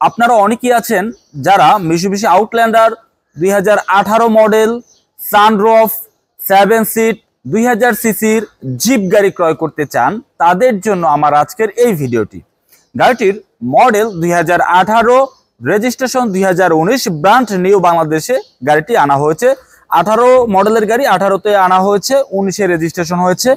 আপনারা অনেকেই আছেন যারা Mitsubishi Outlander 2018 model sunroof 7 seat 2000 সিসির জিপ গাড়ি ক্রয় করতে চান। তাদের জন্য আমার আজকের এই ভিডিওটি। গাড়িটির মডেল 2018, রেজিস্ট্রেশন 2019, ব্র্যান্ড নিউ বাংলাদেশে গাড়িটি আনা হয়েছে। 18 মডেলের গাড়ি, 18তে আনা হয়েছে, 19-এ রেজিস্ট্রেশন হয়েছে।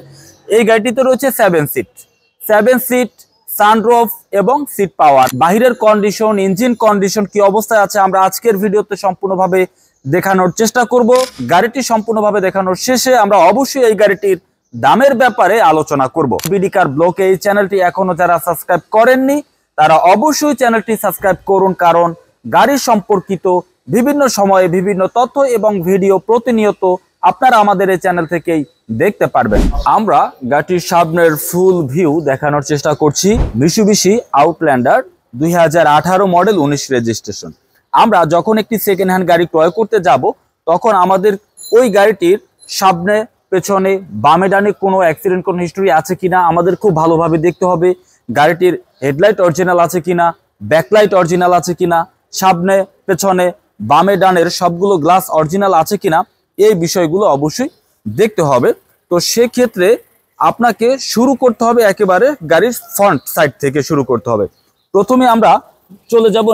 এই গাড়িটিতে রয়েছে 7 সিট সানরুফ এবং সিট পাওয়ার। বাহিরের কন্ডিশন, ইঞ্জিন কন্ডিশন কি অবস্থায় আছে আমরা আজকের ভিডিওতে সম্পূর্ণভাবে দেখানোর চেষ্টা করব। গাড়িটি সম্পূর্ণভাবে দেখানোর শেষে আমরা অবশ্যই এই গাড়িটির দামের ব্যাপারে আলোচনা করব। বিডি কার ব্লকে এই চ্যানেলটি এখনো যারা সাবস্ক্রাইব করেননি তারা অবশ্যই চ্যানেলটি সাবস্ক্রাইব করুন, কারণ গাড়ি সম্পর্কিত বিভিন্ন সময়ে বিভিন্ন তথ্য এবং ভিডিও প্রতিনিয়ত আপনারা আমাদের এই চ্যানেল থেকেই দেখতে পারবেন। আমরা গাড়িটির সামনের ফুল ভিউ দেখানোর চেষ্টা করছি। মিশুবিশি আউটল্যান্ডার 2018 মডেল 19 রেজিস্ট্রেশন। আমরা যখন একটি সেকেন্ড হ্যান্ড গাড়ি ক্রয় করতে যাব তখন আমাদের ওই গাড়িটির সামনে, পেছনে, বামে ডানে কোনো অ্যাক্সিডেন্ট, কোনো হিস্টরি আছে কিনা আমাদের খুব ভালোভাবে দেখতে হবে। গাড়িটির হেডলাইট অরিজিনাল আছে কিনা, ব্যাকলাইট অরিজিনাল আছে কিনা, সামনে, পেছনে, বামে ডানের সবগুলো গ্লাস অরিজিনাল আছে কিনা, এই বিষয়গুলো অবশ্যই দেখতে হবে। তো সেক্ষেত্রে আপনাকে শুরু করতে হবে একেবারে গাড়ির ফ্রন্ট সাইড থেকে শুরু করতে হবে। প্রথমে আমরা চলে যাব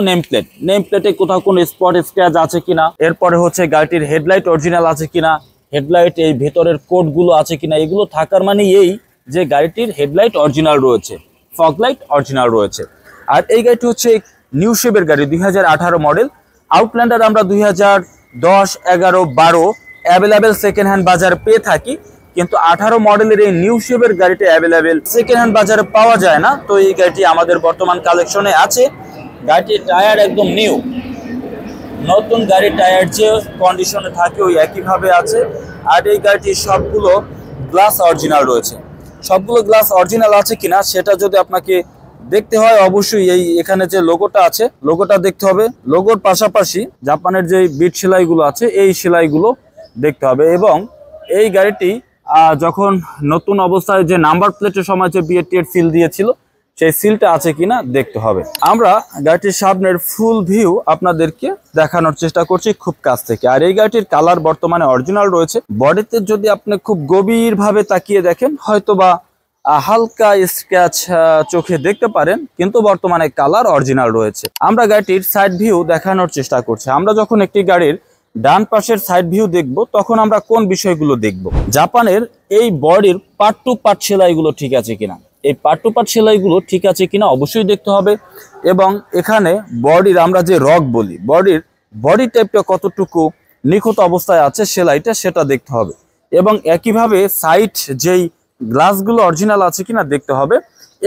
নেম প্লেটে কোথাও কোনো স্পট স্ক্র্যাচ আছে কিনা, এরপরে হচ্ছে গাড়িটির হেডলাইট অরিজিনাল আছে কিনা, হেডলাইট এই ভেতরের কোডগুলো আছে কিনা। এগুলো থাকার মানে এই যে গাড়িটির হেডলাইট অরিজিনাল রয়েছে, ফগলাইট অরিজিনাল রয়েছে। আর এই গাড়িটি হচ্ছে নিউ শেপের গাড়ি, 2018 মডেল আউটল্যান্ডার। আমরা 2010, 11, 12 অ্যাভেলেবেল সেকেন্ড হ্যান্ড বাজারে পেয়ে থাকি, কিন্তু 18 মডেলের এই নিউ শেপের গাড়িটি অ্যাভেলেবেল সেকেন্ড হ্যান্ড বাজারে পাওয়া যায় না। তো এই গাড়িটি আমাদের বর্তমান কালেকশনে আছে। গাড়িটির টায়ার একদম নিউ, নতুন গাড়ির টায়ার যে কন্ডিশনে থাকে ওই একইভাবে আছে। আর এই গাড়িটির সবগুলো গ্লাস অরিজিনাল রয়েছে। সবগুলো গ্লাস অরিজিনাল আছে কিনা সেটা যদি আপনাকে দেখতে হয়, অবশ্যই এই এখানে যে লোগোটা আছে লোগোটা দেখতে হবে। লোগোর পাশাপাশি জাপানের যে বিট সেলাইগুলো আছে এই সেলাইগুলো দেখতে হবে। এবং এই গাড়িটি যখন নতুন অবস্থায় যে নাম্বার প্লেটের সময় যে বিএটি এর সিল দিয়েছিল সেই সিলটা আছে কিনা দেখতে হবে। আমরা গাড়িটির সামনের ফুল ভিউ আপনাদেরকে দেখানোর চেষ্টা করছি খুব কাছ থেকে। আর এই গাড়িটির কালার বর্তমানে অরিজিনাল রয়েছে। বডিতে যদি আপনি খুব গভীরভাবে তাকিয়ে দেখেন হয়তোবা হালকা স্ক্র্যাচ চোখে দেখতে পারেন, কিন্তু বর্তমানে কালার অরিজিনাল রয়েছে। আমরা গাড়িটির সাইড ভিউ দেখানোর চেষ্টা করছি। আমরা যখন একটি গাড়ির ডান পাশের সাইড ভিউ দেখব তখন আমরা কোন বিষয়গুলো দেখব? জাপানের এই বডির পার্ট টু পার্ট সেলাইগুলো ঠিক আছে কিনা, এই পার্ট টু পার্ট সেলাইগুলো ঠিক আছে কিনা অবশ্যই দেখতে হবে। এবং এখানে বডির আমরা যে রক বলি, বডি টাইপটা কতটুকু নিখুঁত অবস্থায় আছে সেলাইটা, সেটা দেখতে হবে। এবং একইভাবে সাইড যেই গ্লাসগুলো অরিজিনাল আছে কিনা দেখতে হবে।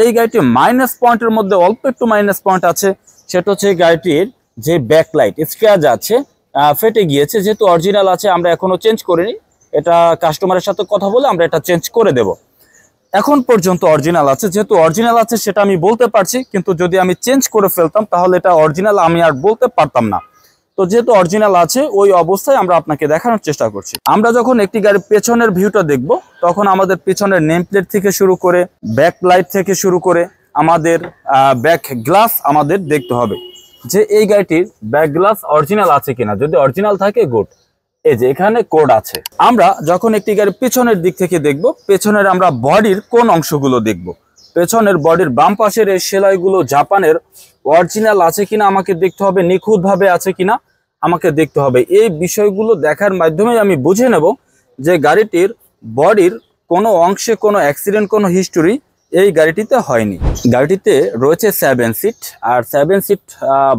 এই গাড়িটি মাইনাস পয়েন্টের মধ্যে অল্প একটু মাইনাস পয়েন্ট আছে, সেটা হচ্ছে গাড়িটির যে ব্যাকলাইট স্ক্র্যাচ আছে, ফেটে গিয়েছে। যেহেতু অরিজিনাল আছে আমরা এখনো চেঞ্জ করিনি, এটা কাস্টমারের সাথে কথা বলে আমরা এটা চেঞ্জ করে দেব। এখন পর্যন্ত অরিজিনাল আছে, যেহেতু অরিজিনাল আছে সেটা আমি বলতে পারছি, কিন্তু যদি আমি চেঞ্জ করে ফেলতাম তাহলে এটা অরিজিনাল আমি আর বলতে পারতাম না। তো যেহেতু অরিজিনাল আছে ওই অবস্থায় আমরা আপনাকে দেখানোর চেষ্টা করছি। আমরা যখন একটি গাড়ির পেছনের ভিউটা দেখব তখন আমাদের পেছনের নেম প্লেট থেকে শুরু করে ব্যাক লাইট থেকে শুরু করে আমাদের ব্যাক গ্লাস আমাদের দেখতে হবে যে এই গাড়িটির ব্যাক গ্লাস অরিজিনাল আছে কিনা। যদি অরিজিনাল থাকে গুড, এই যে এখানে কোড আছে। আমরা যখন একটি গাড়ির পেছনের দিক থেকে দেখব, পেছনের আমরা বডির কোন অংশগুলো দেখব, পেছনের বডির বাম পাশের এই সেলাইগুলো জাপানের অরিজিনাল আছে কিনা আমাকে দেখতে হবে, নিখুঁতভাবে আছে কিনা আমাকে দেখতে হবে। এই বিষয়গুলো দেখার মাধ্যমে আমি বুঝে নেব যে গাড়িটির বডির কোনো অংশে কোনো অ্যাক্সিডেন্ট, কোনো হিস্টোরি এই গাড়িটিতে হয়নি। গাড়িটিতে রয়েছে 7 সিট, আর 7 সিট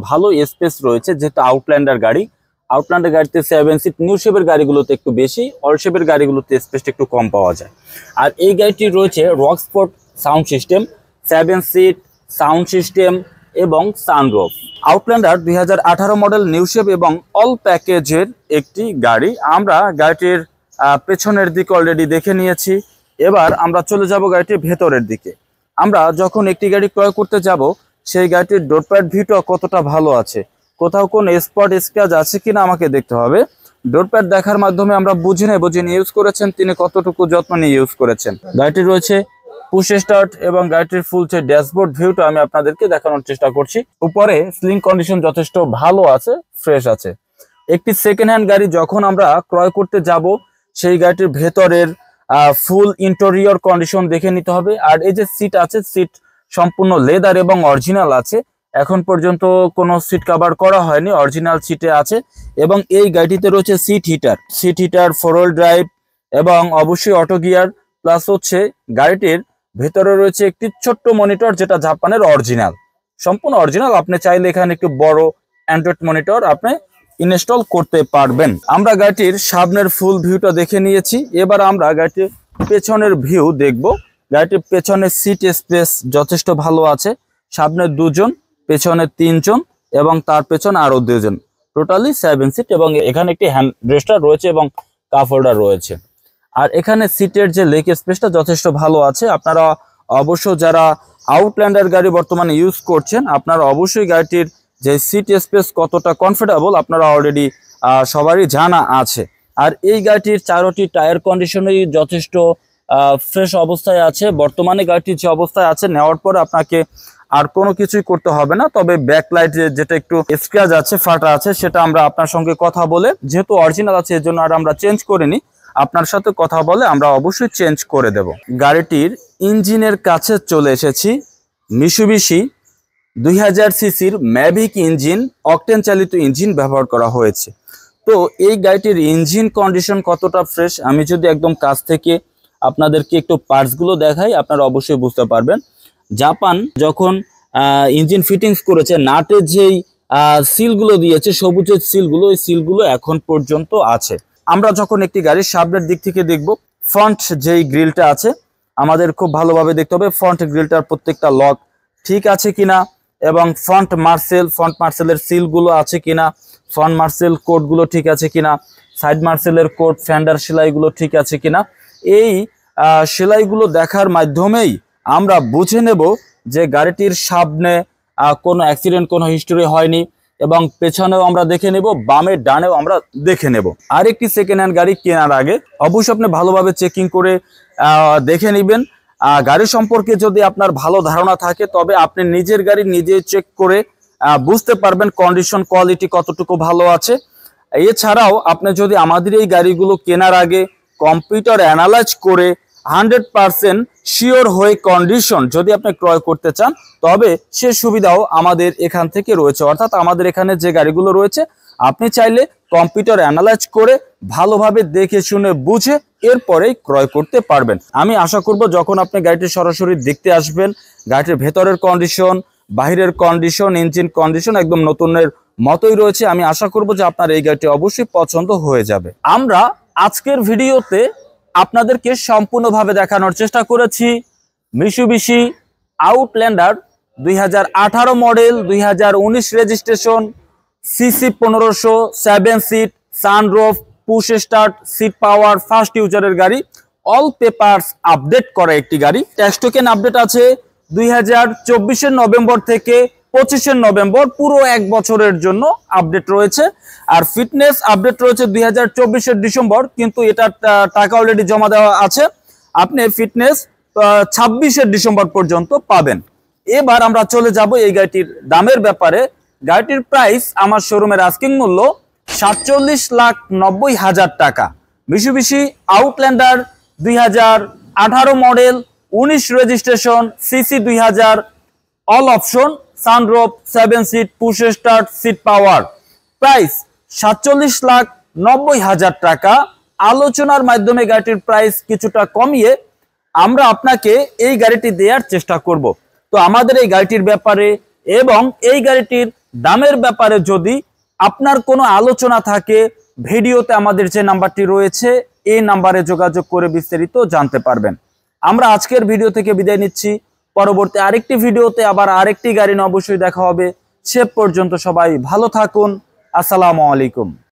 ভালো স্পেস রয়েছে। যেহেতু আউটল্যান্ডার গাড়ি, আউটল্যান্ডার গাড়িতে 7 সিট, নিউ শেপের গাড়িগুলোতে একটু বেশি, অল শেপের গাড়িগুলোতে স্পেসটা একটু কম পাওয়া যায়। আর এই গাড়িটি রয়েছে রকস্পোর্ট sound system, 7 seat sound system এবং sunroof. Outlander 2018 model new shape এবং অল প্যাকেজের একটি গাড়ি। আমরা গাড়িটির পেছনের দিকে অলরেডি দেখে নিয়েছি। এবার আমরা চলে যাব গাড়িটির ভেতরের দিকে। আমরা যখন একটি গাড়ি ক্রয় করতে যাব সেই গাড়িটির ডোরপ্যাড ভিউটা কতটা ভালো আছে, কোথাও কোন স্পট স্ক্র্যাচ আছে কিনা আমাকে দেখতে হবে। ডোরপ্যাড দেখার মাধ্যমে আমরা বুঝে নেব যিনি ইউজ করেছেন তিনি কতটুকু যত্ন নিয়ে ইউজ করেছেন। গাড়িটি রয়েছে পুশ স্টার্ট এবং গাড়িটির ফুল যে ড্যাশবোর্ড ভিউটা আমি আপনাদেরকে দেখানোর চেষ্টা করছি। উপরে স্লিং কন্ডিশন যথেষ্ট ভালো আছে, ফ্রেশ আছে। একটি সেকেন্ড হ্যান্ড গাড়ি যখন আমরা ক্রয় করতে যাব, সেই গাড়িটির ভেতরের ফুল ইন্টেরিয়র কন্ডিশন দেখে নিতে হবে। আর এই যে সিট আছে, সিট সম্পূর্ণ লেদার এবং অরিজিনাল আছে। এখন পর্যন্ত কোনো সিট কভার করা হয়নি, অরিজিনাল সিটে আছে। এবং এই গাড়িটিতে রয়েছে সিট হিটার, 4 হুইল ড্রাইভ এবং অবশ্যই অটো গিয়ার। প্লাস হচ্ছে গাড়িটির ভেতরে রয়েছে একটি ছোট্ট মনিটর, যেটা জাপানের অরিজিনাল, সম্পূর্ণ অরিজিনাল। আপনি চাইলে এখানে একটু বড় অ্যান্ড্রয়েড মনিটর আপনি ইনস্টল করতে পারবেন। আমরা গাড়িটির সামনের ফুল ভিউটা দেখে নিয়েছি। এবার আমরা গাড়িটির পেছনের ভিউ দেখব। গাড়িটির পেছনের সিট স্পেস যথেষ্ট ভালো আছে। সামনে 2 জন, পেছনে 3 জন এবং তার পেছনে আরো 2 জন, টোটালি 7 সিট। এবং এখানে একটি হ্যান্ড রেস্টার রয়েছে এবং কাপ হোল্ডার রয়েছে। আর এখানে সিটের যে লেগ স্পেসটা যথেষ্ট ভালো আছে। আপনারা অবশ্য যারা আউটল্যান্ডার গাড়ি বর্তমানে ইউজ করছেন, আপনারা অবশ্যই গাড়িটির যে সিট স্পেস কতটা কমফোর্টেবল আপনারা অলরেডি সবারই জানা আছে। আর এই গাড়িটির 4টি টায়ার কন্ডিশনই যথেষ্ট ফ্রেশ অবস্থায় আছে। বর্তমানে গাড়িটির যে অবস্থায় আছে, নেওয়ার পর আপনাকে আর কোনো কিছুই করতে হবে না। তবে ব্যাকলাইট যেটা একটু স্ক্র্যাচ আছে, ফাটা আছে, সেটা আমরা আপনার সঙ্গে কথা বলে, যেহেতু অরিজিনাল আছে এর জন্য আর আমরা চেঞ্জ করিনি, আপনার সাথে কথা বলে আমরা অবশ্যই চেঞ্জ করে দেব। গাড়িটির ইঞ্জিনের কাছে চলে এসেছি। মিৎসুবিশি 2000 সিসির ম্যাভিক ইঞ্জিন, অকটেন চালিত ইঞ্জিন ব্যবহার করা হয়েছে। তো এই গাড়িটির ইঞ্জিন কন্ডিশন কতটা ফ্রেশ, আমি যদি একদম কাছ থেকে আপনাদেরকে একটু পার্টসগুলো দেখাই, আপনারা অবশ্যই বুঝতে পারবেন। জাপান যখন ইঞ্জিন ফিটিংস করেছে, নাটের যেই সিলগুলো দিয়েছে, সবুজের সিলগুলো, এই সিলগুলো এখন পর্যন্ত আছে। আমরা যখন একটি গাড়ির সামনের দিক থেকে দেখব, ফ্রন্ট যেই গ্রিলটা আছে আমাদের খুব ভালোভাবে দেখতে হবে ফ্রন্ট গ্রিলটার প্রত্যেকটা লক ঠিক আছে কিনা, এবং ফ্রন্ট মার্সেলের সিলগুলো আছে কিনা, ফ্রন্ট মার্সেল কোডগুলো ঠিক আছে কিনা, সাইড মার্সেলের কোড, ফেন্ডার সেলাইগুলো ঠিক আছে কিনা। এই সেলাইগুলো দেখার মাধ্যমেই আমরা বুঝে নেব যে গাড়িটির সামনে কোনো অ্যাক্সিডেন্ট, কোনো হিস্টোরি হয়নি। এবং পেছনেও আমরা দেখে নেব, বামে ডানেও আমরা দেখে নেব। আর একটি সেকেন্ড হ্যান্ড গাড়ি কেনার আগে অবশ্যই আপনি ভালোভাবে চেকিং করে দেখে নেবেন। গাড়ি সম্পর্কে যদি আপনার ভালো ধারণা থাকে, তবে আপনি নিজের গাড়ি নিজে চেক করে বুঝতে পারবেন কন্ডিশন, কোয়ালিটি কতটুকু ভালো আছে। এছাড়াও আপনি যদি আমাদের এই গাড়িগুলো কেনার আগে কম্পিউটার অ্যানালাইজ করে 100% শিওর হয়ে কন্ডিশন যদি আপনি ক্রয় করতে চান, তবে সে সুবিধাও আমাদের এখান থেকে রয়েছে। অর্থাৎ আমাদের এখানে যে গাড়িগুলো রয়েছে, আপনি চাইলে কম্পিউটার অ্যানালাইজ করে ভালোভাবে দেখে শুনে বুঝে এরপরেই ক্রয় করতে পারবেন। আমি আশা করব যখন আপনি গাড়িটি সরাসরি দেখতে আসবেন, গাড়িটির ভেতরের কন্ডিশন, বাহিরের কন্ডিশন, ইঞ্জিন কন্ডিশন একদম নতুনের মতোই রয়েছে। আমি আশা করব যে আপনার এই গাড়িটি অবশ্যই পছন্দ হয়ে যাবে। আমরা আজকের ভিডিওতে আপনাদেরকে সম্পূর্ণভাবে দেখানোর চেষ্টা করেছি Mitsubishi Outlander 2018 model, 2019 registration, CC 1500, 7 seat, sunroof, push start, seat power, first ইউজারের গাড়ি, অল পেপারস আপডেট করা একটি গাড়ি। ট্যাক্স টোকেন আপডেট আছে 2024 নভেম্বর থেকে 25 নভেম্বর, পুরো 1 বছরের জন্য আপডেট রয়েছে। আর ফিটনেস আপডেট রয়েছে 2024 ডিসেম্বর, কিন্তু এটার টাকা অলরেডি জমা দেওয়া আছে। আপনি ফিটনেস 26 ডিসেম্বর পর্যন্ত পাবেন। এবার আমরা চলে যাব এই গাড়িটির দামের ব্যাপারে। গাড়িটির প্রাইস আমার শোরুমের আস্কিং মূল্য 47,90,000 টাকা। Mitsubishi Outlander 2018 model, 19 registration, CC 2000, all option, sunroof, 7 seat, push start, seat power. Price 47,90,000 টাকা। আলোচনার মাধ্যমে গাড়িটির প্রাইস কিছুটা কমিয়ে আমরা আপনাকে এই গাড়িটি দেওয়ার চেষ্টা করব। তো আমাদের এই গাড়িটির ব্যাপারে এবং এই গাড়িটির দামের ব্যাপারে যদি আপনার কোনো আলোচনা থাকে, ভিডিওতে আমাদের যে নাম্বারটি রয়েছে এই নাম্বারে যোগাযোগ করে বিস্তারিত জানতে পারবেন। আমরা আজকের ভিডিও থেকে বিদায় নিচ্ছি। পরবর্তী আরেকটি ভিডিওতে আবার আরেকটি গাড়ি নিয়ে অবশ্যই দেখা হবে। সে পর্যন্ত সবাই ভালো থাকুন। আসসালামু আলাইকুম।